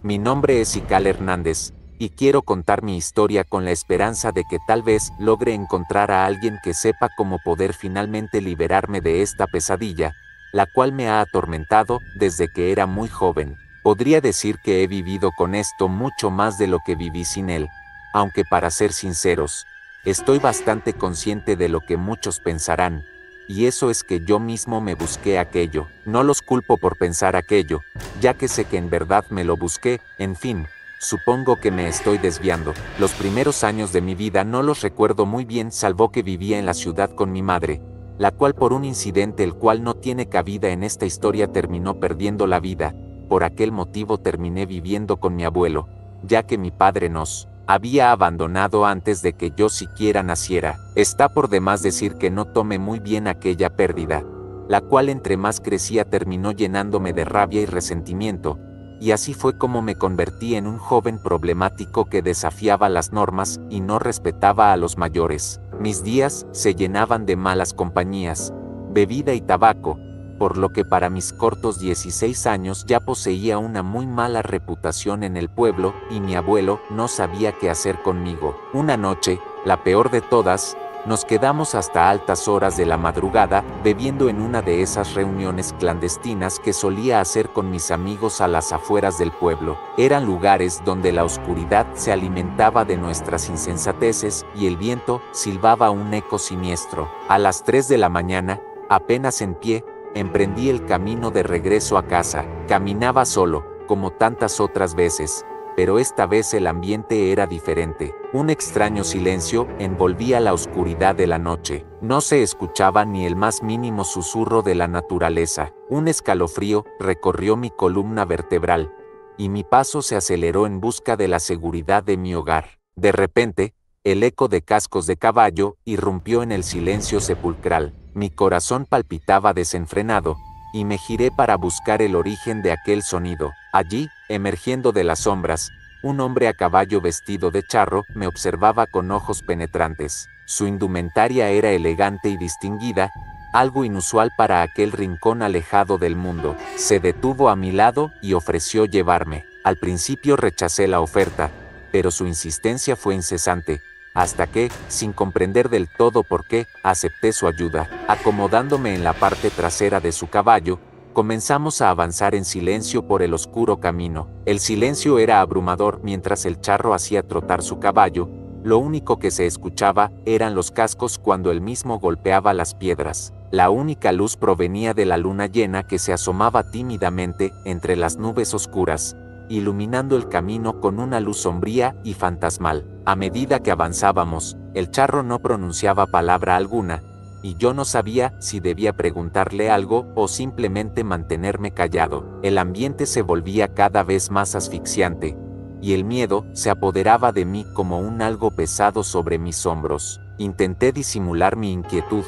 Mi nombre es Ical Hernández, y quiero contar mi historia con la esperanza de que tal vez logre encontrar a alguien que sepa cómo poder finalmente liberarme de esta pesadilla, la cual me ha atormentado desde que era muy joven. Podría decir que he vivido con esto mucho más de lo que viví sin él, aunque para ser sinceros, estoy bastante consciente de lo que muchos pensarán, y eso es que yo mismo me busqué aquello. No los culpo por pensar aquello, ya que sé que en verdad me lo busqué. En fin, supongo que me estoy desviando. Los primeros años de mi vida no los recuerdo muy bien, salvo que vivía en la ciudad con mi madre, la cual por un incidente el cual no tiene cabida en esta historia terminó perdiendo la vida. Por aquel motivo terminé viviendo con mi abuelo, ya que mi padre nos había abandonado antes de que yo siquiera naciera. Está por demás decir que no tomé muy bien aquella pérdida, la cual entre más crecía terminó llenándome de rabia y resentimiento, y así fue como me convertí en un joven problemático que desafiaba las normas y no respetaba a los mayores. Mis días se llenaban de malas compañías, bebida y tabaco, por lo que para mis cortos 16 años ya poseía una muy mala reputación en el pueblo y mi abuelo no sabía qué hacer conmigo. Una noche, la peor de todas, nos quedamos hasta altas horas de la madrugada bebiendo en una de esas reuniones clandestinas que solía hacer con mis amigos a las afueras del pueblo. Eran lugares donde la oscuridad se alimentaba de nuestras insensateces y el viento silbaba un eco siniestro. A las 3 de la mañana, apenas en pie, emprendí el camino de regreso a casa. Caminaba solo, como tantas otras veces, pero esta vez el ambiente era diferente. Un extraño silencio envolvía la oscuridad de la noche. No se escuchaba ni el más mínimo susurro de la naturaleza. Un escalofrío recorrió mi columna vertebral, y mi paso se aceleró en busca de la seguridad de mi hogar. De repente, el eco de cascos de caballo irrumpió en el silencio sepulcral. Mi corazón palpitaba desenfrenado, y me giré para buscar el origen de aquel sonido. Allí, emergiendo de las sombras, un hombre a caballo vestido de charro me observaba con ojos penetrantes. Su indumentaria era elegante y distinguida, algo inusual para aquel rincón alejado del mundo. Se detuvo a mi lado y ofreció llevarme. Al principio rechacé la oferta, pero su insistencia fue incesante, hasta que, sin comprender del todo por qué, acepté su ayuda. Acomodándome en la parte trasera de su caballo, comenzamos a avanzar en silencio por el oscuro camino. El silencio era abrumador mientras el charro hacía trotar su caballo. Lo único que se escuchaba eran los cascos cuando el mismo golpeaba las piedras. La única luz provenía de la luna llena que se asomaba tímidamente entre las nubes oscuras, iluminando el camino con una luz sombría y fantasmal. A medida que avanzábamos, el charro no pronunciaba palabra alguna, y yo no sabía si debía preguntarle algo o simplemente mantenerme callado. El ambiente se volvía cada vez más asfixiante, y el miedo se apoderaba de mí como un algo pesado sobre mis hombros. Intenté disimular mi inquietud,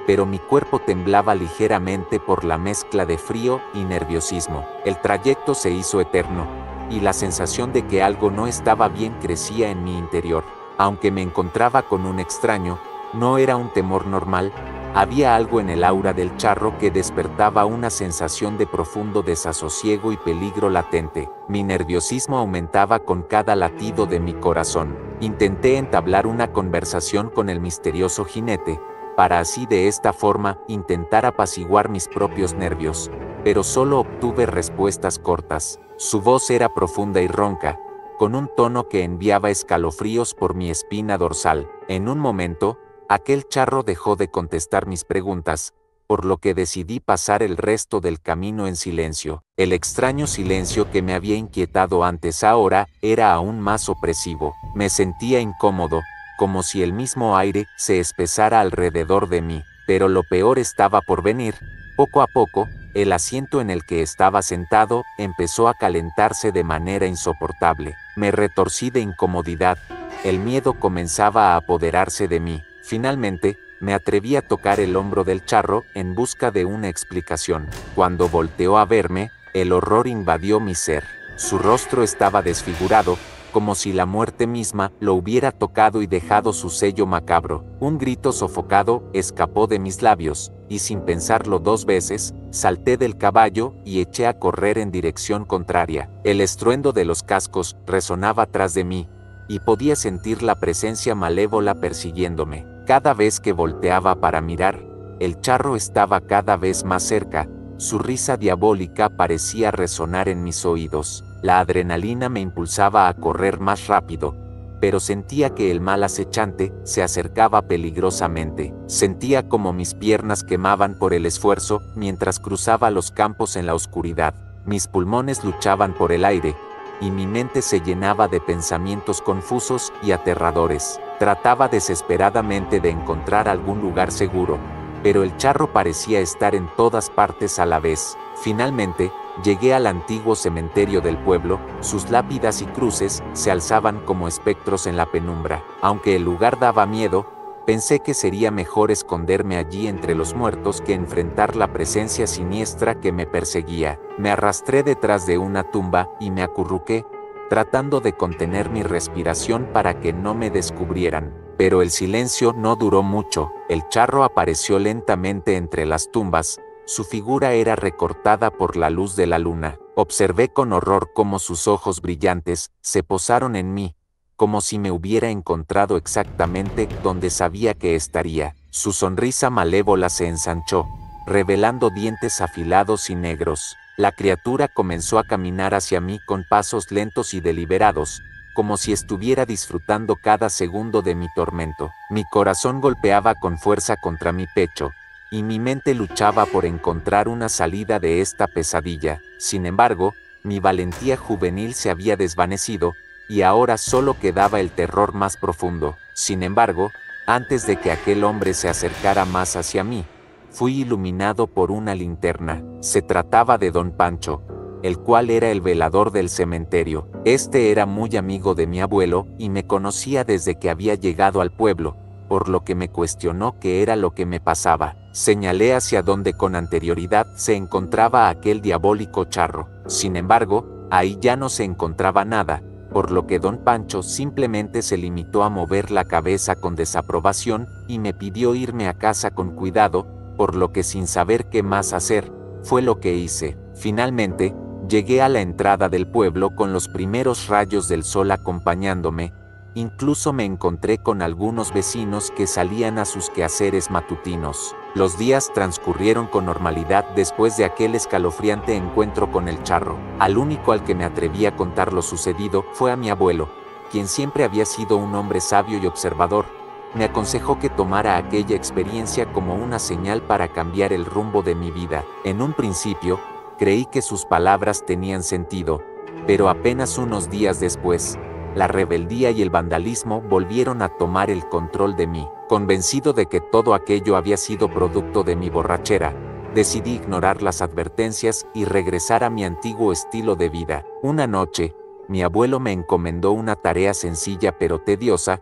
pero mi cuerpo temblaba ligeramente por la mezcla de frío y nerviosismo. El trayecto se hizo eterno, y la sensación de que algo no estaba bien crecía en mi interior. Aunque me encontraba con un extraño, no era un temor normal, había algo en el aura del charro que despertaba una sensación de profundo desasosiego y peligro latente. Mi nerviosismo aumentaba con cada latido de mi corazón. Intenté entablar una conversación con el misterioso jinete, para así de esta forma intentar apaciguar mis propios nervios, pero solo obtuve respuestas cortas. Su voz era profunda y ronca, con un tono que enviaba escalofríos por mi espina dorsal. En un momento, aquel charro dejó de contestar mis preguntas, por lo que decidí pasar el resto del camino en silencio. El extraño silencio que me había inquietado antes ahora era aún más opresivo. Me sentía incómodo, como si el mismo aire se espesara alrededor de mí, pero lo peor estaba por venir. Poco a poco, el asiento en el que estaba sentado empezó a calentarse de manera insoportable. Me retorcí de incomodidad. El miedo comenzaba a apoderarse de mí. Finalmente, me atreví a tocar el hombro del charro en busca de una explicación. Cuando volteó a verme, el horror invadió mi ser. Su rostro estaba desfigurado, como si la muerte misma lo hubiera tocado y dejado su sello macabro. Un grito sofocado escapó de mis labios, y sin pensarlo dos veces, salté del caballo y eché a correr en dirección contraria. El estruendo de los cascos resonaba tras de mí, y podía sentir la presencia malévola persiguiéndome. Cada vez que volteaba para mirar, el charro estaba cada vez más cerca. Su risa diabólica parecía resonar en mis oídos. La adrenalina me impulsaba a correr más rápido, pero sentía que el mal acechante se acercaba peligrosamente. Sentía como mis piernas quemaban por el esfuerzo mientras cruzaba los campos en la oscuridad. Mis pulmones luchaban por el aire, y mi mente se llenaba de pensamientos confusos y aterradores. Trataba desesperadamente de encontrar algún lugar seguro, pero el charro parecía estar en todas partes a la vez. Finalmente, llegué al antiguo cementerio del pueblo. Sus lápidas y cruces se alzaban como espectros en la penumbra. Aunque el lugar daba miedo, pensé que sería mejor esconderme allí entre los muertos que enfrentar la presencia siniestra que me perseguía. Me arrastré detrás de una tumba y me acurruqué, tratando de contener mi respiración para que no me descubrieran. Pero el silencio no duró mucho. El charro apareció lentamente entre las tumbas. Su figura era recortada por la luz de la luna. Observé con horror cómo sus ojos brillantes se posaron en mí, como si me hubiera encontrado exactamente donde sabía que estaría. Su sonrisa malévola se ensanchó, revelando dientes afilados y negros. La criatura comenzó a caminar hacia mí con pasos lentos y deliberados, como si estuviera disfrutando cada segundo de mi tormento. Mi corazón golpeaba con fuerza contra mi pecho, y mi mente luchaba por encontrar una salida de esta pesadilla. Sin embargo, mi valentía juvenil se había desvanecido, y ahora solo quedaba el terror más profundo. Sin embargo, antes de que aquel hombre se acercara más hacia mí, fui iluminado por una linterna. Se trataba de don Pancho, el cual era el velador del cementerio. Este era muy amigo de mi abuelo y me conocía desde que había llegado al pueblo, por lo que me cuestionó qué era lo que me pasaba. Señalé hacia donde con anterioridad se encontraba aquel diabólico charro. Sin embargo, ahí ya no se encontraba nada, por lo que don Pancho simplemente se limitó a mover la cabeza con desaprobación y me pidió irme a casa con cuidado, por lo que sin saber qué más hacer, fue lo que hice. Finalmente, llegué a la entrada del pueblo con los primeros rayos del sol acompañándome. Incluso me encontré con algunos vecinos que salían a sus quehaceres matutinos. Los días transcurrieron con normalidad después de aquel escalofriante encuentro con el charro. Al único al que me atreví a contar lo sucedido fue a mi abuelo, quien siempre había sido un hombre sabio y observador. Me aconsejó que tomara aquella experiencia como una señal para cambiar el rumbo de mi vida. En un principio, creí que sus palabras tenían sentido, pero apenas unos días después, la rebeldía y el vandalismo volvieron a tomar el control de mí. Convencido de que todo aquello había sido producto de mi borrachera, decidí ignorar las advertencias y regresar a mi antiguo estilo de vida. Una noche, mi abuelo me encomendó una tarea sencilla pero tediosa: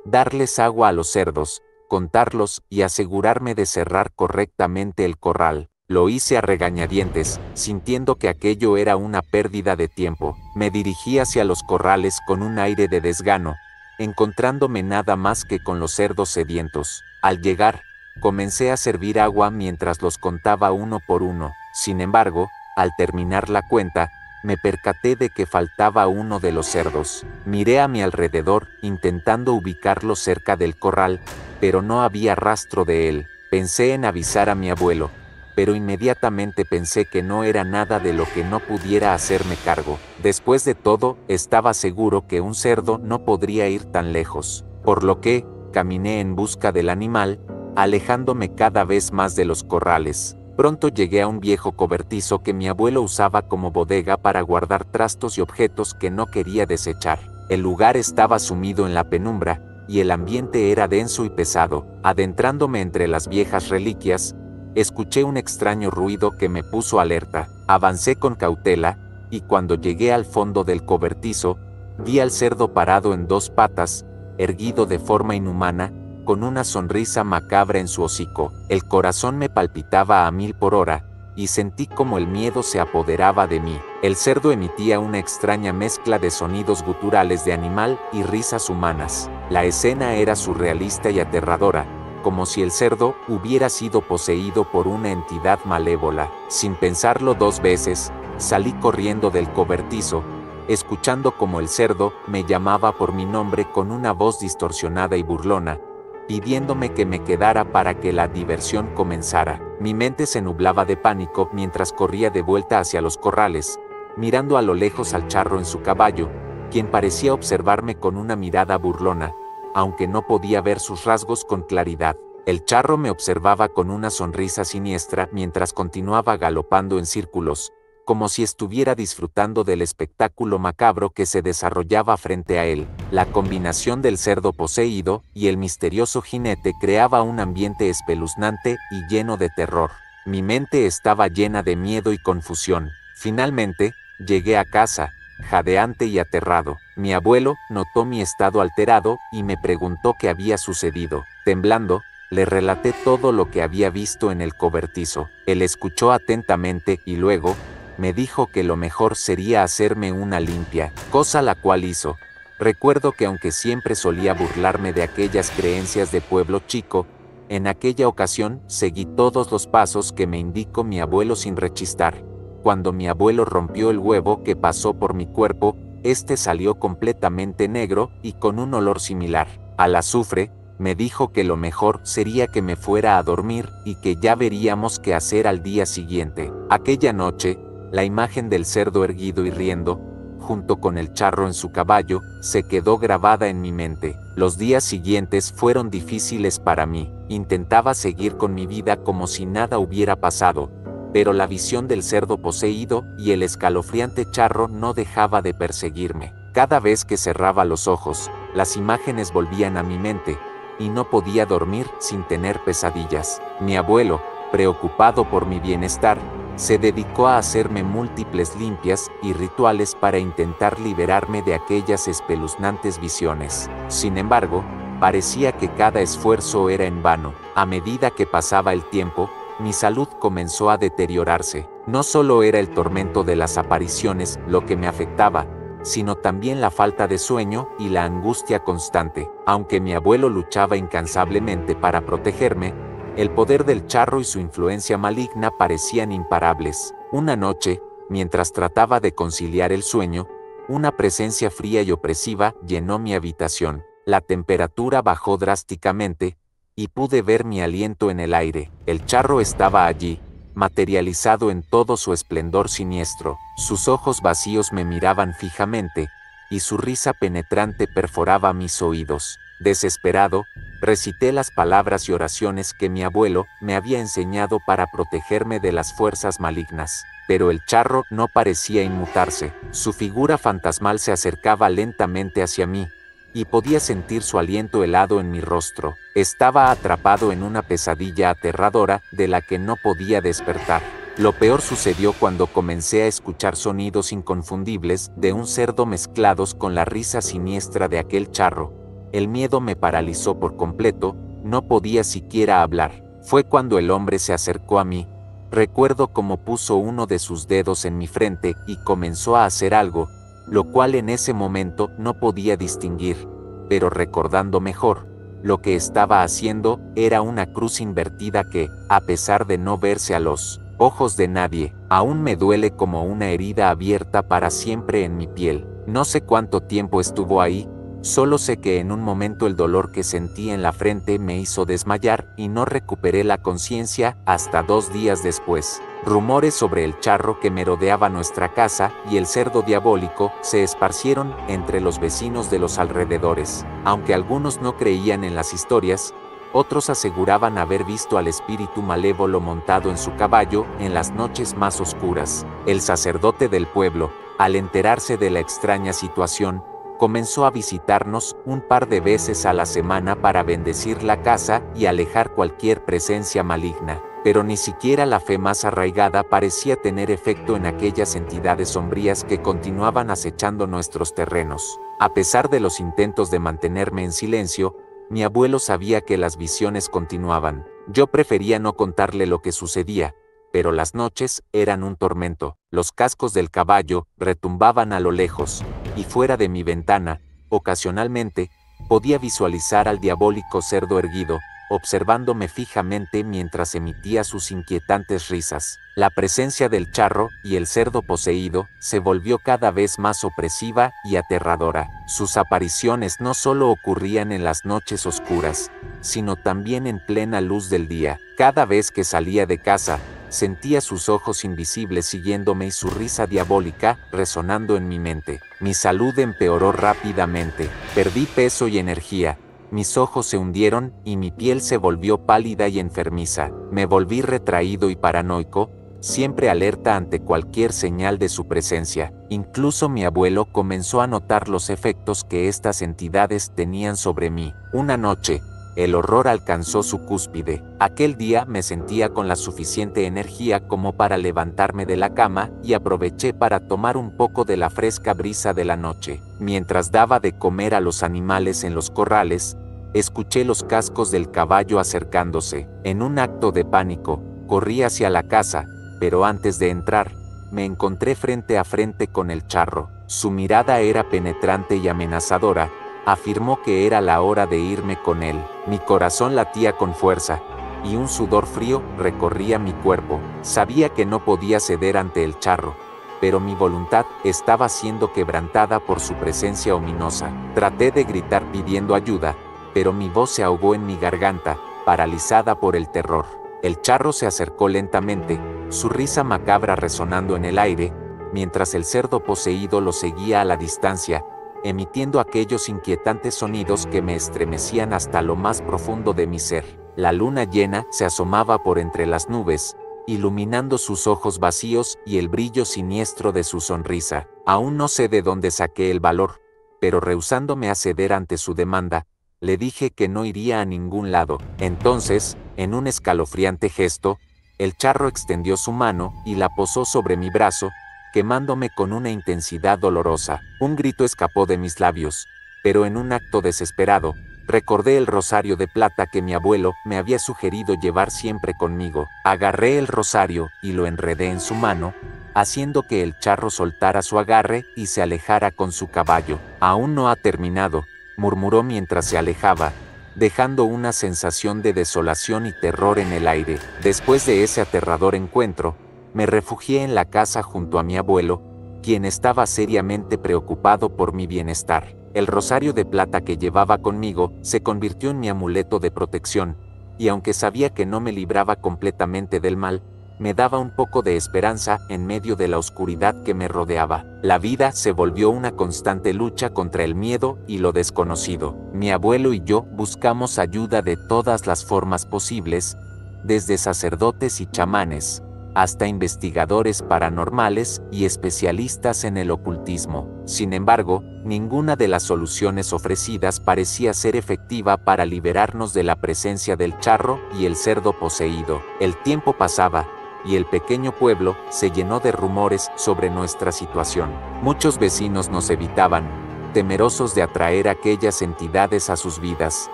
darles agua a los cerdos, contarlos y asegurarme de cerrar correctamente el corral. Lo hice a regañadientes, sintiendo que aquello era una pérdida de tiempo. Me dirigí hacia los corrales con un aire de desgano, encontrándome nada más que con los cerdos sedientos. Al llegar, comencé a servir agua mientras los contaba uno por uno. Sin embargo, al terminar la cuenta, me percaté de que faltaba uno de los cerdos. Miré a mi alrededor, intentando ubicarlo cerca del corral, pero no había rastro de él. Pensé en avisar a mi abuelo, pero inmediatamente pensé que no era nada de lo que no pudiera hacerme cargo. Después de todo, estaba seguro que un cerdo no podría ir tan lejos, por lo que caminé en busca del animal, alejándome cada vez más de los corrales. Pronto llegué a un viejo cobertizo que mi abuelo usaba como bodega para guardar trastos y objetos que no quería desechar. El lugar estaba sumido en la penumbra, y el ambiente era denso y pesado. Adentrándome entre las viejas reliquias, escuché un extraño ruido que me puso alerta. Avancé con cautela, y cuando llegué al fondo del cobertizo, vi al cerdo parado en dos patas, erguido de forma inhumana, con una sonrisa macabra en su hocico. El corazón me palpitaba a 1000 por hora, y sentí como el miedo se apoderaba de mí. El cerdo emitía una extraña mezcla de sonidos guturales de animal y risas humanas. La escena era surrealista y aterradora, como si el cerdo hubiera sido poseído por una entidad malévola. Sin pensarlo dos veces, salí corriendo del cobertizo, escuchando como el cerdo me llamaba por mi nombre con una voz distorsionada y burlona, pidiéndome que me quedara para que la diversión comenzara. Mi mente se nublaba de pánico mientras corría de vuelta hacia los corrales, mirando a lo lejos al charro en su caballo, quien parecía observarme con una mirada burlona, aunque no podía ver sus rasgos con claridad. El charro me observaba con una sonrisa siniestra mientras continuaba galopando en círculos, como si estuviera disfrutando del espectáculo macabro que se desarrollaba frente a él. La combinación del cerdo poseído y el misterioso jinete creaba un ambiente espeluznante y lleno de terror. Mi mente estaba llena de miedo y confusión. Finalmente, llegué a casa, jadeante y aterrado. Mi abuelo notó mi estado alterado y me preguntó qué había sucedido. Temblando, le relaté todo lo que había visto en el cobertizo. Él escuchó atentamente y luego me dijo que lo mejor sería hacerme una limpia, cosa la cual hizo. Recuerdo que aunque siempre solía burlarme de aquellas creencias de pueblo chico, en aquella ocasión seguí todos los pasos que me indicó mi abuelo sin rechistar. Cuando mi abuelo rompió el huevo que pasó por mi cuerpo, este salió completamente negro y con un olor similar al azufre. Me dijo que lo mejor sería que me fuera a dormir y que ya veríamos qué hacer al día siguiente. Aquella noche, la imagen del cerdo erguido y riendo, junto con el charro en su caballo, se quedó grabada en mi mente. Los días siguientes fueron difíciles para mí. Intentaba seguir con mi vida como si nada hubiera pasado, pero la visión del cerdo poseído y el escalofriante charro no dejaba de perseguirme. Cada vez que cerraba los ojos, las imágenes volvían a mi mente, y no podía dormir sin tener pesadillas. Mi abuelo, preocupado por mi bienestar, se dedicó a hacerme múltiples limpias y rituales para intentar liberarme de aquellas espeluznantes visiones. Sin embargo, parecía que cada esfuerzo era en vano. A medida que pasaba el tiempo, mi salud comenzó a deteriorarse. No solo era el tormento de las apariciones lo que me afectaba, sino también la falta de sueño y la angustia constante. Aunque mi abuelo luchaba incansablemente para protegerme, el poder del charro y su influencia maligna parecían imparables. Una noche, mientras trataba de conciliar el sueño, una presencia fría y opresiva llenó mi habitación. La temperatura bajó drásticamente, y pude ver mi aliento en el aire. El charro estaba allí, materializado en todo su esplendor siniestro. Sus ojos vacíos me miraban fijamente, y su risa penetrante perforaba mis oídos. Desesperado, recité las palabras y oraciones que mi abuelo me había enseñado para protegerme de las fuerzas malignas. Pero el charro no parecía inmutarse. Su figura fantasmal se acercaba lentamente hacia mí, y podía sentir su aliento helado en mi rostro. Estaba atrapado en una pesadilla aterradora de la que no podía despertar. Lo peor sucedió cuando comencé a escuchar sonidos inconfundibles de un cerdo mezclados con la risa siniestra de aquel charro. El miedo me paralizó por completo, no podía siquiera hablar. Fue cuando el hombre se acercó a mí. Recuerdo cómo puso uno de sus dedos en mi frente y comenzó a hacer algo, lo cual en ese momento no podía distinguir, pero recordando mejor, lo que estaba haciendo era una cruz invertida que, a pesar de no verse a los ojos de nadie, aún me duele como una herida abierta para siempre en mi piel. No sé cuánto tiempo estuvo ahí, solo sé que en un momento el dolor que sentí en la frente me hizo desmayar y no recuperé la conciencia hasta 2 días después. Rumores sobre el charro que merodeaba nuestra casa y el cerdo diabólico se esparcieron entre los vecinos de los alrededores. Aunque algunos no creían en las historias, otros aseguraban haber visto al espíritu malévolo montado en su caballo en las noches más oscuras. El sacerdote del pueblo, al enterarse de la extraña situación, comenzó a visitarnos un par de veces a la semana para bendecir la casa y alejar cualquier presencia maligna. Pero ni siquiera la fe más arraigada parecía tener efecto en aquellas entidades sombrías que continuaban acechando nuestros terrenos. A pesar de los intentos de mantenerme en silencio, mi abuelo sabía que las visiones continuaban. Yo prefería no contarle lo que sucedía, pero las noches eran un tormento. Los cascos del caballo retumbaban a lo lejos, y fuera de mi ventana, ocasionalmente, podía visualizar al diabólico cerdo erguido, observándome fijamente mientras emitía sus inquietantes risas. La presencia del charro y el cerdo poseído se volvió cada vez más opresiva y aterradora. Sus apariciones no solo ocurrían en las noches oscuras, sino también en plena luz del día. Cada vez que salía de casa, sentía sus ojos invisibles siguiéndome y su risa diabólica resonando en mi mente. Mi salud empeoró rápidamente, perdí peso y energía. Mis ojos se hundieron y mi piel se volvió pálida y enfermiza. Me volví retraído y paranoico, siempre alerta ante cualquier señal de su presencia. Incluso mi abuelo comenzó a notar los efectos que estas entidades tenían sobre mí. Una noche, el horror alcanzó su cúspide. Aquel día me sentía con la suficiente energía como para levantarme de la cama y aproveché para tomar un poco de la fresca brisa de la noche. Mientras daba de comer a los animales en los corrales, escuché los cascos del caballo acercándose. En un acto de pánico, corrí hacia la casa, pero antes de entrar, me encontré frente a frente con el charro. Su mirada era penetrante y amenazadora. Afirmó que era la hora de irme con él. Mi corazón latía con fuerza, y un sudor frío recorría mi cuerpo. Sabía que no podía ceder ante el charro, pero mi voluntad estaba siendo quebrantada por su presencia ominosa. Traté de gritar pidiendo ayuda, pero mi voz se ahogó en mi garganta, paralizada por el terror. El charro se acercó lentamente, su risa macabra resonando en el aire, mientras el cerdo poseído lo seguía a la distancia, emitiendo aquellos inquietantes sonidos que me estremecían hasta lo más profundo de mi ser. La luna llena se asomaba por entre las nubes, iluminando sus ojos vacíos y el brillo siniestro de su sonrisa. Aún no sé de dónde saqué el valor, pero rehusándome a ceder ante su demanda, le dije que no iría a ningún lado. Entonces, en un escalofriante gesto, el charro extendió su mano y la posó sobre mi brazo, quemándome con una intensidad dolorosa. Un grito escapó de mis labios, pero en un acto desesperado, recordé el rosario de plata que mi abuelo me había sugerido llevar siempre conmigo. Agarré el rosario y lo enredé en su mano, haciendo que el charro soltara su agarre y se alejara con su caballo. Aún no ha terminado, murmuró mientras se alejaba, dejando una sensación de desolación y terror en el aire. Después de ese aterrador encuentro, me refugié en la casa junto a mi abuelo, quien estaba seriamente preocupado por mi bienestar. El rosario de plata que llevaba conmigo se convirtió en mi amuleto de protección, y aunque sabía que no me libraba completamente del mal, me daba un poco de esperanza en medio de la oscuridad que me rodeaba. La vida se volvió una constante lucha contra el miedo y lo desconocido. Mi abuelo y yo buscamos ayuda de todas las formas posibles, desde sacerdotes y chamanes, hasta investigadores paranormales y especialistas en el ocultismo. Sin embargo, ninguna de las soluciones ofrecidas parecía ser efectiva para liberarnos de la presencia del charro y el cerdo poseído. El tiempo pasaba, y el pequeño pueblo se llenó de rumores sobre nuestra situación. Muchos vecinos nos evitaban, temerosos de atraer a aquellas entidades a sus vidas.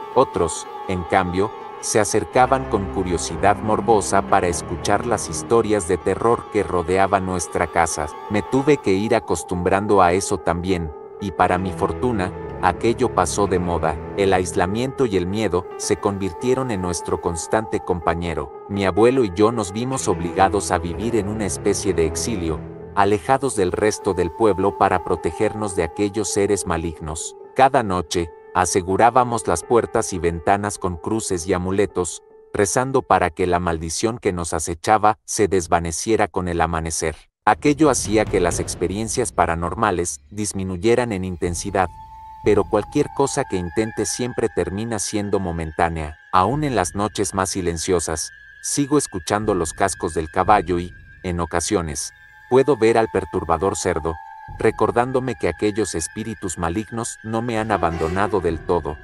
Otros, en cambio, se acercaban con curiosidad morbosa para escuchar las historias de terror que rodeaban nuestra casa. Me tuve que ir acostumbrando a eso también, y para mi fortuna, aquello pasó de moda. El aislamiento y el miedo se convirtieron en nuestro constante compañero. Mi abuelo y yo nos vimos obligados a vivir en una especie de exilio, alejados del resto del pueblo para protegernos de aquellos seres malignos. Cada noche, asegurábamos las puertas y ventanas con cruces y amuletos, rezando para que la maldición que nos acechaba se desvaneciera con el amanecer. Aquello hacía que las experiencias paranormales disminuyeran en intensidad, pero cualquier cosa que intente siempre termina siendo momentánea. Aún en las noches más silenciosas, sigo escuchando los cascos del caballo y, en ocasiones, puedo ver al perturbador cerdo, recordándome que aquellos espíritus malignos no me han abandonado del todo.